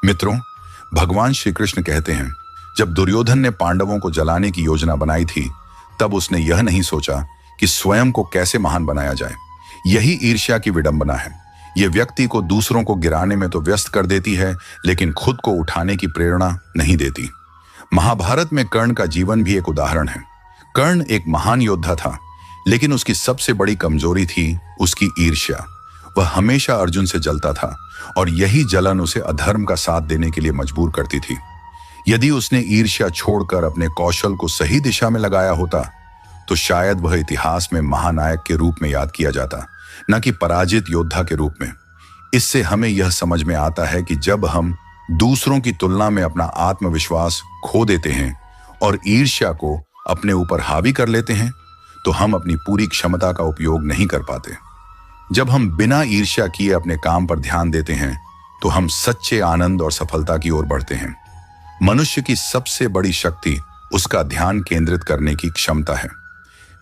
मित्रों, भगवान श्री कृष्ण कहते हैं, जब दुर्योधन ने पांडवों को जलाने की योजना बनाई थी, तब उसने यह नहीं सोचा कि स्वयं को कैसे महान बनाया जाए। यही ईर्ष्या की विडंबना है। यह व्यक्ति को दूसरों को गिराने में तो व्यस्त कर देती है, लेकिन खुद को उठाने की प्रेरणा नहीं देती। महाभारत में कर्ण का जीवन भी एक उदाहरण है। कर्ण एक महान योद्धा था, लेकिन उसकी सबसे बड़ी कमजोरी थी उसकी ईर्ष्या। वह हमेशा अर्जुन से जलता था और यही जलन उसे अधर्म का साथ देने के लिए मजबूर करती थी। यदि उसने ईर्ष्या छोड़कर अपने कौशल को सही दिशा में लगाया होता, तो शायद वह इतिहास में महानायक के रूप में याद किया जाता, न कि पराजित योद्धा के रूप में। इससे हमें यह समझ में आता है कि जब हम दूसरों की तुलना में अपना आत्मविश्वास खो देते हैं और ईर्ष्या को अपने ऊपर हावी कर लेते हैं, तो हम अपनी पूरी क्षमता का उपयोग नहीं कर पाते। जब हम बिना ईर्ष्या किए अपने काम पर ध्यान देते हैं, तो हम सच्चे आनंद और सफलता की ओर बढ़ते हैं। मनुष्य की सबसे बड़ी शक्ति उसका ध्यान केंद्रित करने की क्षमता है।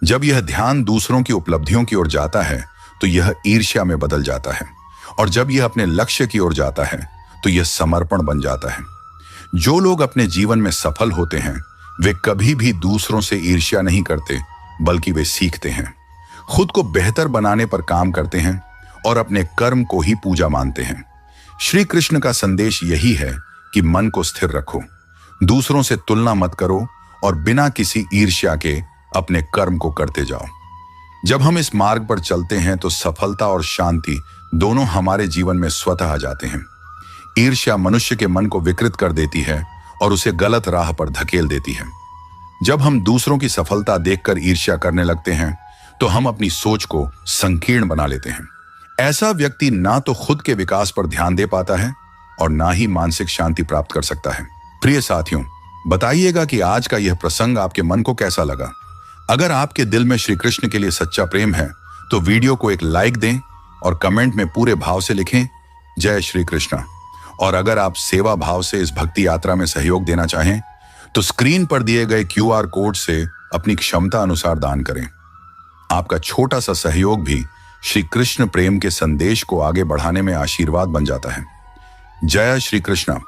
जब यह ध्यान दूसरों की उपलब्धियों की ओर जाता है, तो यह ईर्ष्या में बदल जाता है, और जब यह अपने लक्ष्य की ओर जाता है, तो यह समर्पण बन जाता है। जो लोग अपने जीवन में सफल होते हैं, वे कभी भी दूसरों से ईर्ष्या नहीं करते, बल्कि वे सीखते हैं, खुद को बेहतर बनाने पर काम करते हैं और अपने कर्म को ही पूजा मानते हैं। श्री कृष्ण का संदेश यही है कि मन को स्थिर रखो, दूसरों से तुलना मत करो और बिना किसी ईर्ष्या के अपने कर्म को करते जाओ। जब हम इस मार्ग पर चलते हैं, तो सफलता और शांति दोनों हमारे जीवन में स्वतः आ जाते हैं। ईर्ष्या मनुष्य के मन को विकृत कर देती है और उसे गलत राह पर धकेल देती है। जब हम दूसरों की सफलता देखकर ईर्ष्या करने लगते हैं, तो हम अपनी सोच को संकीर्ण बना लेते हैं। ऐसा व्यक्ति ना तो खुद के विकास पर ध्यान दे पाता है और ना ही मानसिक शांति प्राप्त कर सकता है। प्रिय साथियों, बताइएगा कि आज का यह प्रसंग आपके मन को कैसा लगा। अगर आपके दिल में श्री कृष्ण के लिए सच्चा प्रेम है, तो वीडियो को एक लाइक दें और कमेंट में पूरे भाव से लिखें, जय श्री कृष्ण। और अगर आप सेवा भाव से इस भक्ति यात्रा में सहयोग देना चाहें, तो स्क्रीन पर दिए गए QR कोड से अपनी क्षमता अनुसार दान करें। आपका छोटा सा सहयोग भी श्री कृष्ण प्रेम के संदेश को आगे बढ़ाने में आशीर्वाद बन जाता है। जय श्री कृष्ण।